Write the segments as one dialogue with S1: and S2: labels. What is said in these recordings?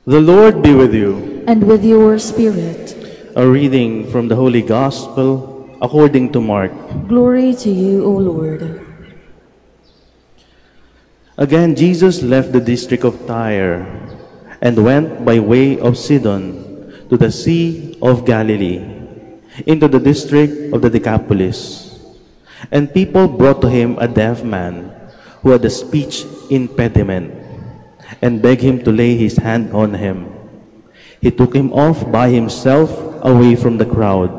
S1: The Lord be with you.
S2: And with your spirit.
S1: A reading from the Holy Gospel according to Mark.
S2: Glory to you, O Lord.
S1: Again, Jesus left the district of Tyre and went by way of Sidon to the Sea of Galilee, into the district of the Decapolis. And people brought to him a deaf man who had a speech impediment, and begged him to lay his hand on him. He took him off by himself away from the crowd.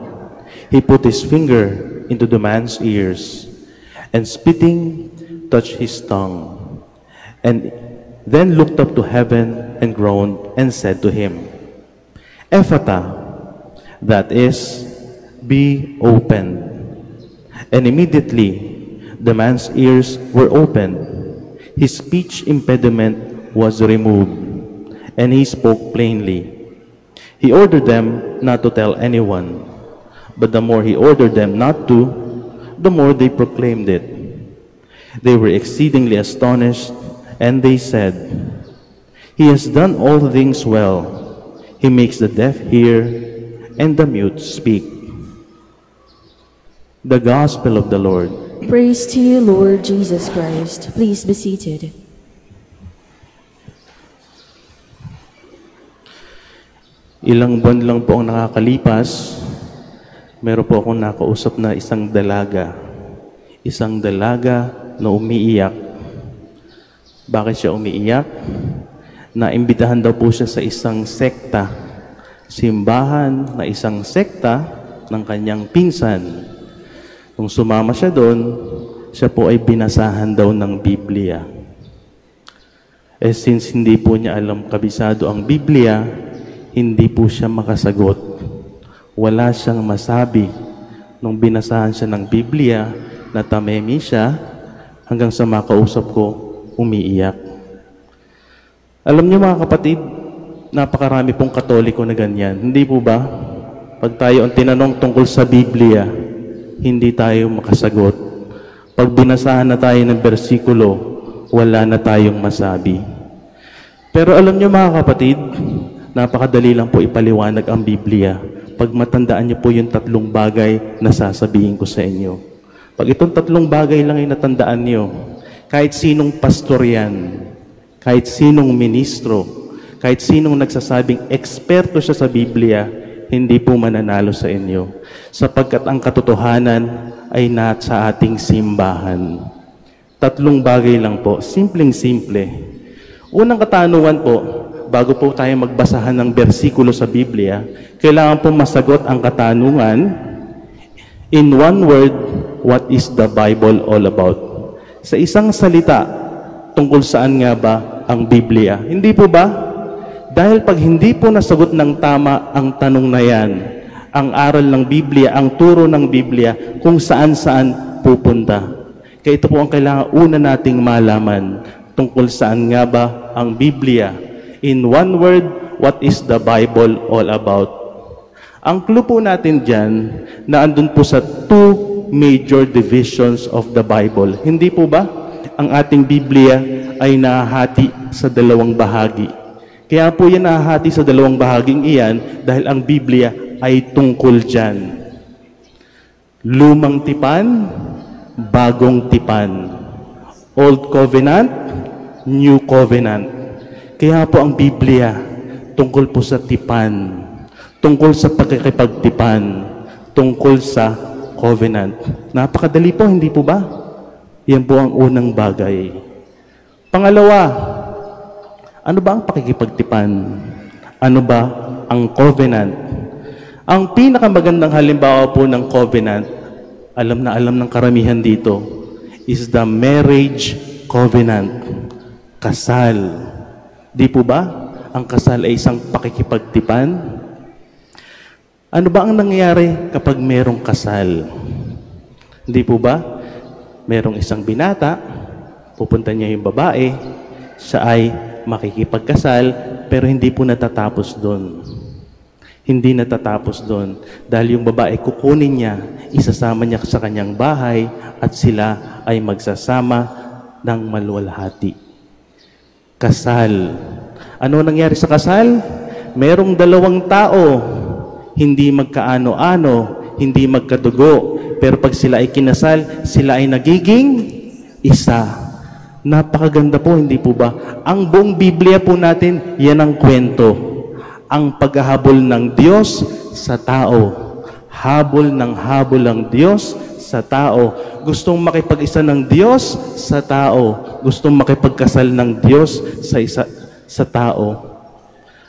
S1: He put his finger into the man's ears, and spitting, touched his tongue, and then looked up to heaven and groaned and said to him, Ephata, that is, be opened. And immediately the man's ears were opened. His speech impediment was removed, and he spoke plainly. He ordered them not to tell anyone, but the more he ordered them not to, the more they proclaimed it. They were exceedingly astonished, and they said, He has done all things well. He makes the deaf hear, and the mute speak. The Gospel of the Lord.
S2: Praise to you, Lord Jesus Christ. Please be seated.
S1: Ilang buwan lang po ang nakakalipas, meron po akong nakausap na isang dalaga. Isang dalaga na umiiyak. Bakit siya umiiyak? Naimbitahan daw po siya sa isang sekta, simbahan na isang sekta ng kanyang pinsan. Nung sumama siya doon, siya po ay binasahan daw ng Biblia. Since hindi po niya alam kabisado ang Biblia, hindi po siya makasagot. Wala siyang masabi. Nung binasahan siya ng Biblia, natamemi siya, hanggang sa makausap ko, umiiyak. Alam niyo mga kapatid, napakarami pong Katoliko na ganyan. Hindi po ba? Pag tayo ang tinanong tungkol sa Biblia, hindi tayo makasagot. Pag binasahan na tayo ng bersikulo, wala na tayong masabi. Pero alam niyo mga kapatid, napakadali lang po ipaliwanag ang Biblia. Pag matandaan niyo po yung tatlong bagay na sasabihin ko sa inyo. Pag itong tatlong bagay lang ay natandaan niyo, kahit sinong pastor yan, kahit sinong ministro, kahit sinong nagsasabing eksperto siya sa Biblia, hindi po mananalo sa inyo. Sapagkat ang katotohanan ay nasa ating simbahan. Tatlong bagay lang po, simpleng-simple. Unang katanungan po, bago po tayo magbasahan ng bersikulo sa Biblia, kailangan po masagot ang katanungan, in one word, what is the Bible all about? Sa isang salita, tungkol saan nga ba ang Biblia? Hindi po ba? Dahil pag hindi po nasagot ng tama ang tanong na yan, ang aral ng Biblia, ang turo ng Biblia, kung saan-saan pupunta. Kaya ito po ang kailangan una nating malaman, tungkol saan nga ba ang Biblia. In one word, what is the Bible all about? Ang clue po natin dyan, na andun po sa two major divisions of the Bible. Hindi po ba? Ang ating Biblia ay nahahati sa dalawang bahagi. Kaya po yan nahahati sa dalawang bahaging iyan dahil ang Biblia ay tungkol dyan. Lumang tipan, bagong tipan. Old Covenant, New Covenant. Kaya po ang Biblia tungkol po sa tipan, tungkol sa pagkakipagtipan, tungkol sa covenant. Napakadali po, hindi po ba? Yan po ang unang bagay. Pangalawa, ano ba ang pakikipagtipan? Ano ba ang covenant? Ang pinakamagandang halimbawa po ng covenant, alam na alam ng karamihan dito, is the marriage covenant. Kasal. Di po ba? Ang kasal ay isang pakikipagtipan. Ano ba ang nangyayari kapag merong kasal? Di po ba? Merong isang binata, pupunta niya yung babae, siya ay makikipagkasal, pero hindi po natatapos doon. Hindi natatapos doon. Dahil yung babae, kukunin niya, isasama niya sa kanyang bahay, at sila ay magsasama ng maluwalhati. Kasal. Ano nangyari sa kasal? Merong dalawang tao, hindi magkaano-ano, hindi magkadugo. Pero pag sila ay kinasal, sila ay nagiging isa. Napakaganda po, hindi po ba? Ang buong Biblia po natin, yan ang kwento. Ang paghahabol ng Diyos sa tao. Habol ng Diyos sa tao. Gustong makipag-isa ng Diyos sa tao. Gustong makipagkasal ng Diyos sa tao.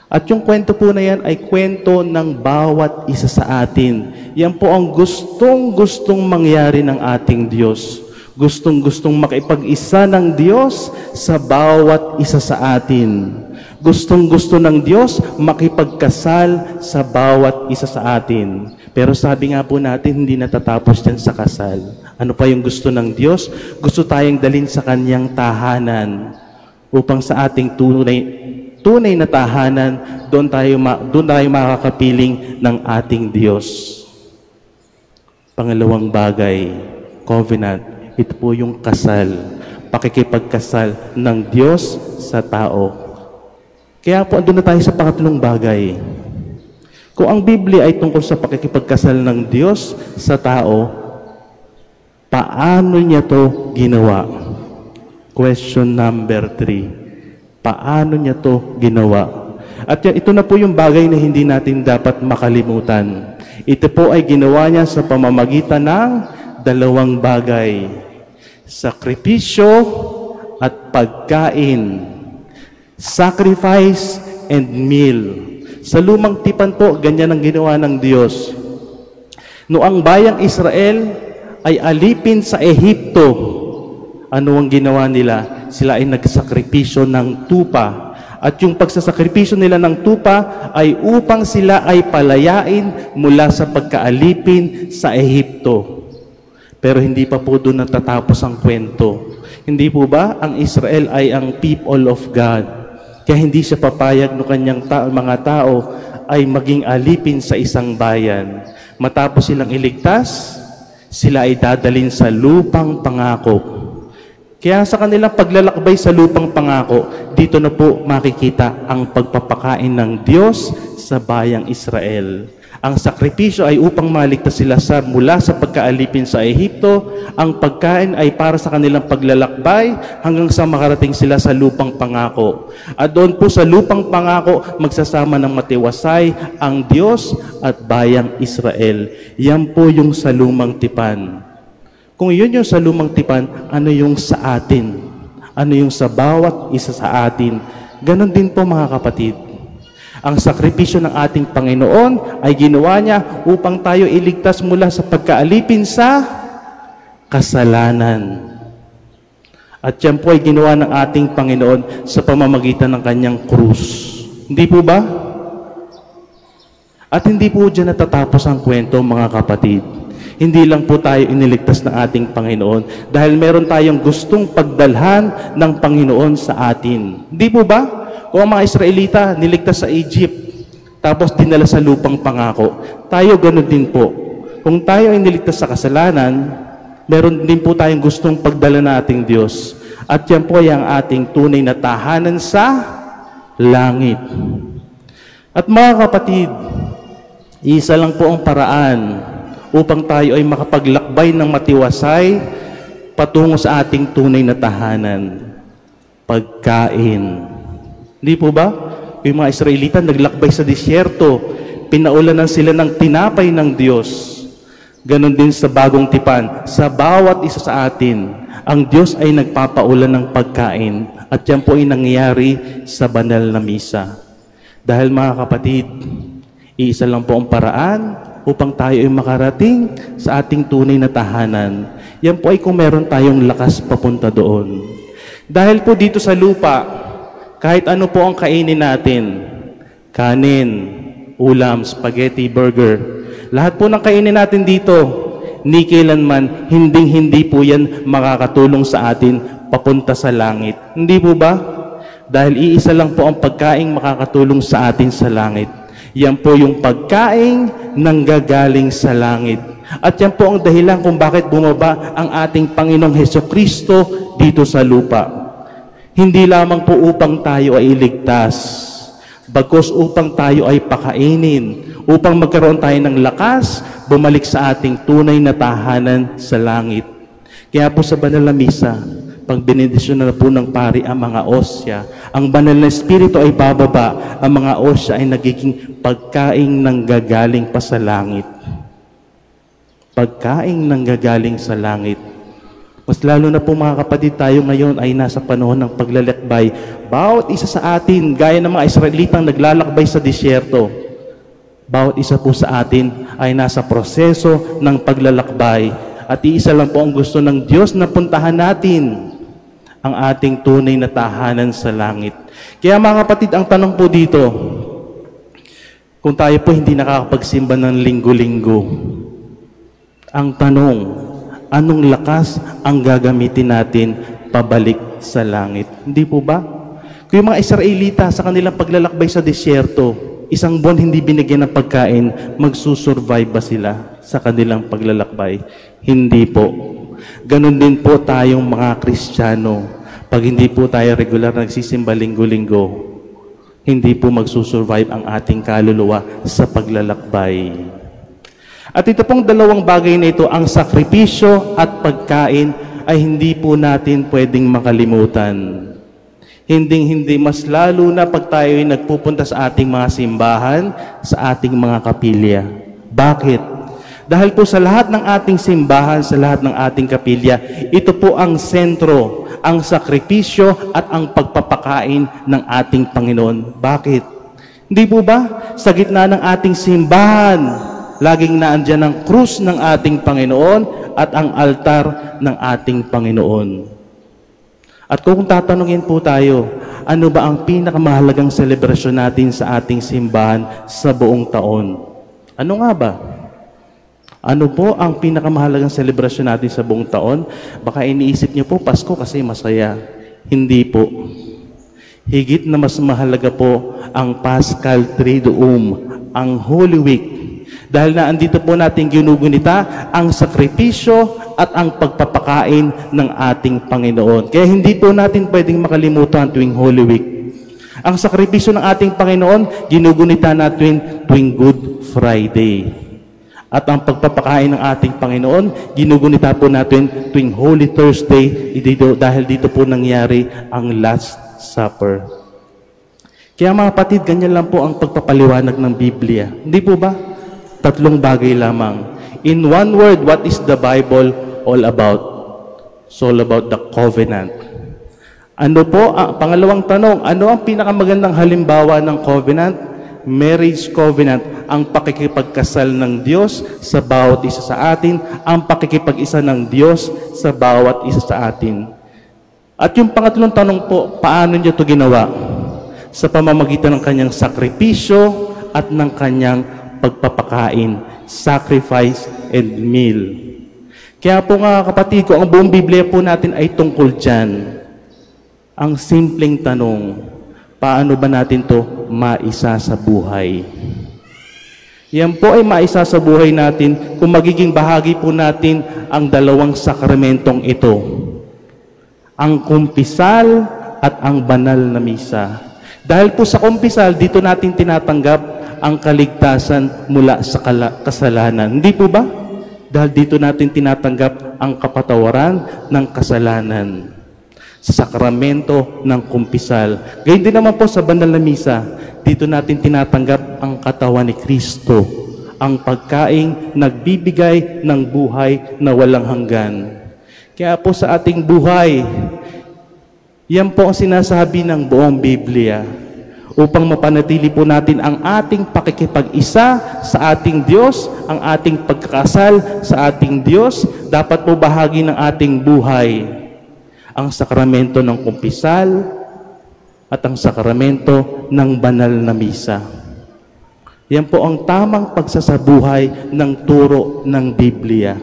S1: At yung kwento po na yan ay kwento ng bawat isa sa atin. Yan po ang gustong mangyari ng ating Diyos. Gustong makipag-isa ng Diyos sa bawat isa sa atin. Gustong-gusto ng Diyos makipagkasal sa bawat isa sa atin. Pero sabi nga po natin, hindi natatapos dyan sa kasal. Ano pa yung gusto ng Diyos? Gusto tayong dalhin sa Kanyang tahanan upang sa ating tunay na tahanan, doon tayo makakapiling ng ating Diyos. Pangalawang bagay, covenant. Ito po yung kasal, pakikipagkasal ng Diyos sa tao. Kaya po, andun na tayo sa pangatlong bagay. Kung ang Biblia ay tungkol sa pakikipagkasal ng Diyos sa tao, paano niya to ginawa? Question number 3. Paano niya to ginawa? At ito na po yung bagay na hindi natin dapat makalimutan. Ito po ay ginawa niya sa pamamagitan ng dalawang bagay. Sakripisyo at pagkain. Sacrifice and meal. Sa lumang tipan po, ganyan ang ginawa ng Diyos. Noong bayang Israel ay alipin sa Ehipto, ano ang ginawa nila? Sila ay nagsakripisyo ng tupa. At yung pagsasakripisyo nila ng tupa ay upang sila ay palayain mula sa pagkaalipin sa Ehipto. Pero hindi pa po doon natatapos ang kwento. Hindi po ba ang Israel ay ang people of God? Kaya hindi siya papayag no kanyang mga tao ay maging alipin sa isang bayan. Matapos silang iligtas, sila ay dadalhin sa lupang pangako. Kaya sa kanilang paglalakbay sa lupang pangako, dito na po makikita ang pagpapakain ng Diyos sa bayang Israel. Ang sakripisyo ay upang maligtas sila mula sa pagkaalipin sa Ehipto. Ang pagkain ay para sa kanilang paglalakbay hanggang sa makarating sila sa lupang pangako. At doon po sa lupang pangako, magsasama ng matiwasay ang Diyos at bayang Israel. Yan po yung sa lumang tipan. Kung yun yung sa lumang tipan, ano yung sa atin? Ano yung sa bawat isa sa atin? Ganon din po mga kapatid. Ang sakripisyo ng ating Panginoon ay ginawa niya upang tayo iligtas mula sa pagkaalipin sa kasalanan. At yan po ay ginawa ng ating Panginoon sa pamamagitan ng kanyang krus. Hindi po ba? At hindi po dyan natatapos ang kwento mga kapatid. Hindi lang po tayo iniligtas ng ating Panginoon dahil meron tayong gustong pagdalhan ng Panginoon sa atin. Hindi po ba? Kung ang mga Israelita niligtas sa Egypt, tapos dinala sa lupang pangako, tayo ganun din po. Kung tayo ay niligtas sa kasalanan, meron din po tayong gustong pagdala na ating Diyos. At yan po ay ang ating tunay na tahanan sa langit. At mga kapatid, isa lang po ang paraan upang tayo ay makapaglakbay ng matiwasay patungo sa ating tunay na tahanan. Pagkain. Hindi po ba? Yung mga Israelita naglakbay sa disyerto, pinaulanan sila ng tinapay ng Diyos. Ganon din sa bagong tipan. Sa bawat isa sa atin, ang Diyos ay nagpapaulan ng pagkain. At yan po ay nangyayari sa banal na misa. Dahil mga kapatid, iisa lang po ang paraan upang tayo ay makarating sa ating tunay na tahanan. Yan po ay kung meron tayong lakas papunta doon. Dahil po dito sa lupa, kahit ano po ang kainin natin, kanin, ulam, spaghetti, burger, lahat po ng kainin natin dito, ni kailanman, hindi po yan makakatulong sa atin papunta sa langit. Hindi po ba? Dahil iisa lang po ang pagkaing makakatulong sa atin sa langit. Yan po yung pagkaing nanggagaling sa langit. At yan po ang dahilan kung bakit bumaba ang ating Panginoong Hesukristo dito sa lupa. Hindi lamang po upang tayo ay iligtas, bagkus upang tayo ay pakainin, upang magkaroon tayo ng lakas, bumalik sa ating tunay na tahanan sa langit. Kaya po sa banal na misa, pag benedisyon na po ng pari ang mga osya, ang banal na espiritu ay bababa, ang mga osya ay nagiging pagkaing nanggagaling pa sa langit. Pagkaing nanggagaling sa langit. Mas lalo na po mga kapatid, tayo ngayon ay nasa panahon ng paglalakbay. Bawat isa sa atin, gaya ng mga Israelitang naglalakbay sa disyerto, bawat isa po sa atin ay nasa proseso ng paglalakbay. At iisa lang po ang gusto ng Diyos na puntahan natin, ang ating tunay na tahanan sa langit. Kaya mga kapatid, ang tanong po dito, kung tayo po hindi nakakapagsimba ng linggo-linggo, ang tanong, anong lakas ang gagamitin natin pabalik sa langit? Hindi po ba? Kung yung mga Israelita sa kanilang paglalakbay sa disyerto, isang buwan hindi binigyan ng pagkain, magsusurvive ba sila sa kanilang paglalakbay? Hindi po. Ganon din po tayong mga Kristiyano. Pag hindi po tayo regular nagsisimba linggo-linggo, hindi po magsusurvive ang ating kaluluwa sa paglalakbay. At ito pong dalawang bagay na ito, ang sakripisyo at pagkain, ay hindi po natin pwedeng makalimutan. Hindi, mas lalo na pag tayo ay nagpupunta sa ating mga simbahan, sa ating mga kapilya. Bakit? Dahil po sa lahat ng ating simbahan, sa lahat ng ating kapilya, ito po ang sentro, ang sakripisyo at ang pagpapakain ng ating Panginoon. Bakit? Hindi po ba? Sa gitna ng ating simbahan, laging naandyan ang krus ng ating Panginoon at ang altar ng ating Panginoon. At kung tatanungin po tayo, ano ba ang pinakamahalagang selebrasyon natin sa ating simbahan sa buong taon? Ano nga ba? Ano po ang pinakamahalagang selebrasyon natin sa buong taon? Baka iniisip niyo po, Pasko kasi masaya. Hindi po. Higit na mas mahalaga po ang Paschal Triduum, ang Holy Week. Dahil na andito po natin ginugunita ang sakripisyo at ang pagpapakain ng ating Panginoon. Kaya hindi po natin pwedeng makalimutan tuwing Holy Week. Ang sakripisyo ng ating Panginoon, ginugunita natin tuwing Good Friday. At ang pagpapakain ng ating Panginoon, ginugunita po natin tuwing Holy Thursday, dahil dito po nangyari ang Last Supper. Kaya mga kapatid, ganyan lang po ang pagpapaliwanag ng Biblia. Hindi po ba? Tatlong bagay lamang. In one word, what is the Bible all about? It's all about the covenant. Ano po, pangalawang tanong, ano ang pinakamagandang halimbawa ng covenant? Marriage covenant, ang pakikipagkasal ng Diyos sa bawat isa sa atin, ang pakikipag-isa ng Diyos sa bawat isa sa atin. At yung pangatlong tanong po, paano niya ito ginawa? Sa pamamagitan ng kanyang sakripisyo at ng kanyang pagpapakain, sacrifice and meal. Kaya po nga kapatid ko, ang buong Biblia po natin ay tungkol dyan. Ang simpleng tanong, paano ba natin to maisa sa buhay? Yan po ay maisa sa buhay natin kung magiging bahagi po natin ang dalawang sakramentong ito. Ang kumpisal at ang banal na misa. Dahil po sa kumpisal, dito natin tinatanggap ang kaligtasan mula sa kasalanan. Hindi po ba? Dahil dito natin tinatanggap ang kapatawaran ng kasalanan. Sa sakramento ng kumpisal. Gayun din naman po sa banal na misa, dito natin tinatanggap ang katawan ni Kristo, ang pagkaing nagbibigay ng buhay na walang hanggan. Kaya po sa ating buhay, yan po ang sinasabi ng buong Biblia, upang mapanatili po natin ang ating pakikipag-isa sa ating Diyos, ang ating pagkakasal sa ating Diyos, dapat po bahagi ng ating buhay ang sakramento ng kumpisal at ang sakramento ng banal na misa. Yan po ang tamang pagsasabuhay ng turo ng Biblia.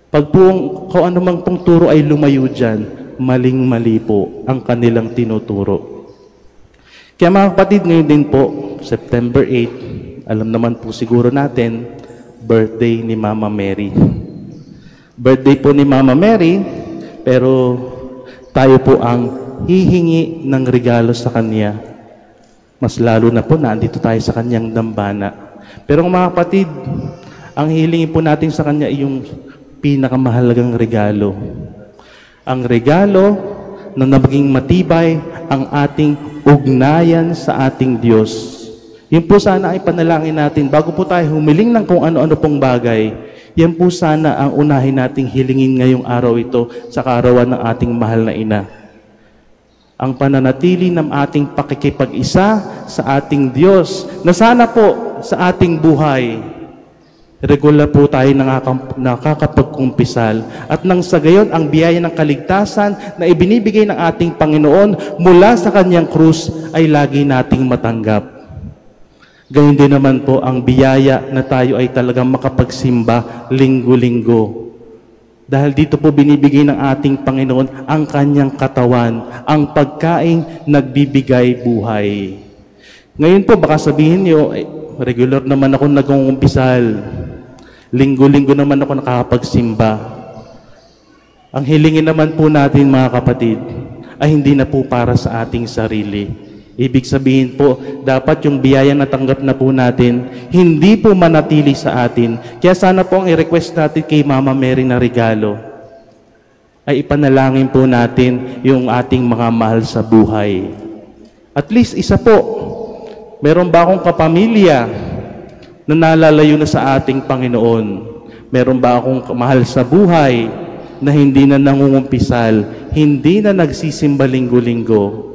S1: Pag po kung anumang pong turo ay lumayo dyan, maling-mali po ang kanilang tinuturo. Kaya mga kapatid, ngayon din po, September 8, alam naman po siguro natin, birthday ni Mama Mary. Birthday po ni Mama Mary, pero tayo po ang hihingi ng regalo sa Kanya. Mas lalo na po na andito tayo sa Kanyang dambana. Pero mga kapatid, ang hilingin po natin sa Kanya ay yung pinakamahalagang regalo. Ang regalo na naging matibay ang ating ugnayan sa ating Diyos. Yun po sana ay panalangin natin bago po tayo humiling ng kung ano-ano pong bagay. Yan po sana ang unahin nating hilingin ngayong araw ito sa kaarawan ng ating mahal na ina. Ang pananatili ng ating pakikipag-isa sa ating Diyos na sana po sa ating buhay, regular po tayo nakakapagkumpisal at nang sa gayon ang biyaya ng kaligtasan na ibinibigay ng ating Panginoon mula sa Kanyang krus ay lagi nating matanggap. Gayun din naman po ang biyaya na tayo ay talagang makapagsimba linggo-linggo. Dahil dito po binibigay ng ating Panginoon ang Kanyang katawan, ang pagkaing nagbibigay buhay. Ngayon po baka sabihin niyo, regular naman ako nag-uumpisal. Linggo-linggo naman ako nakakapagsimba. Ang hilingin naman po natin mga kapatid ay hindi na po para sa ating sarili. Ibig sabihin po, dapat yung biyaya na tanggap na po natin, hindi po manatili sa atin. Kaya sana po ang i-request natin kay Mama Mary na regalo, ay ipanalangin po natin yung ating mga mahal sa buhay. At least isa po, meron ba akong kapamilya na nalalayo na sa ating Panginoon? Meron ba akong mahal sa buhay na hindi na nangungumpisal, hindi na nagsisimba linggo-linggo?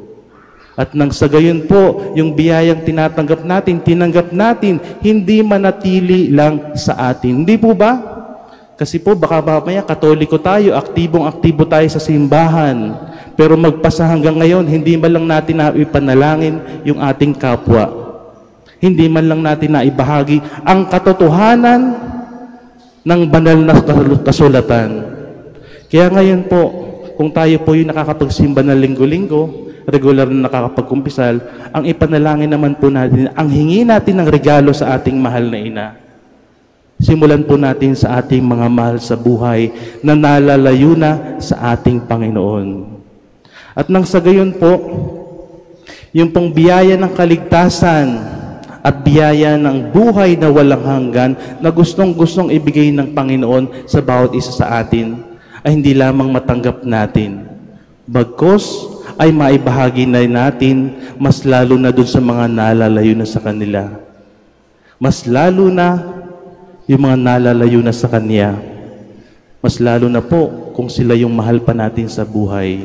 S1: At nang sa gayon po, yung biyayang tinatanggap natin, tinanggap natin, hindi manatili lang sa atin. Hindi po ba? Kasi po baka mamaya Katoliko tayo, aktibong-aktibo tayo sa simbahan. Pero magpasa hanggang ngayon, hindi man lang natin na ipanalangin yung ating kapwa. Hindi man lang natin na ibahagi ang katotohanan ng banal na kasulatan. Kaya ngayon po, kung tayo po yung nakakapagsimba na linggo-linggo, regular na nakakapagkumpisal, ang ipanalangin naman po natin, ang hingi natin ng regalo sa ating mahal na ina. Simulan po natin sa ating mga mahal sa buhay na nalalayo na sa ating Panginoon. At nang sa gayon po, yung pong biyaya ng kaligtasan at biyaya ng buhay na walang hanggan na gustong-gustong ibigay ng Panginoon sa bawat isa sa atin, ay hindi lamang matanggap natin. Bagkus ay maibahagi na natin mas lalo na dun sa mga nalalayo na sa kanila. Mas lalo na yung mga nalalayo na sa Kanya. Mas lalo na po kung sila yung mahal pa natin sa buhay.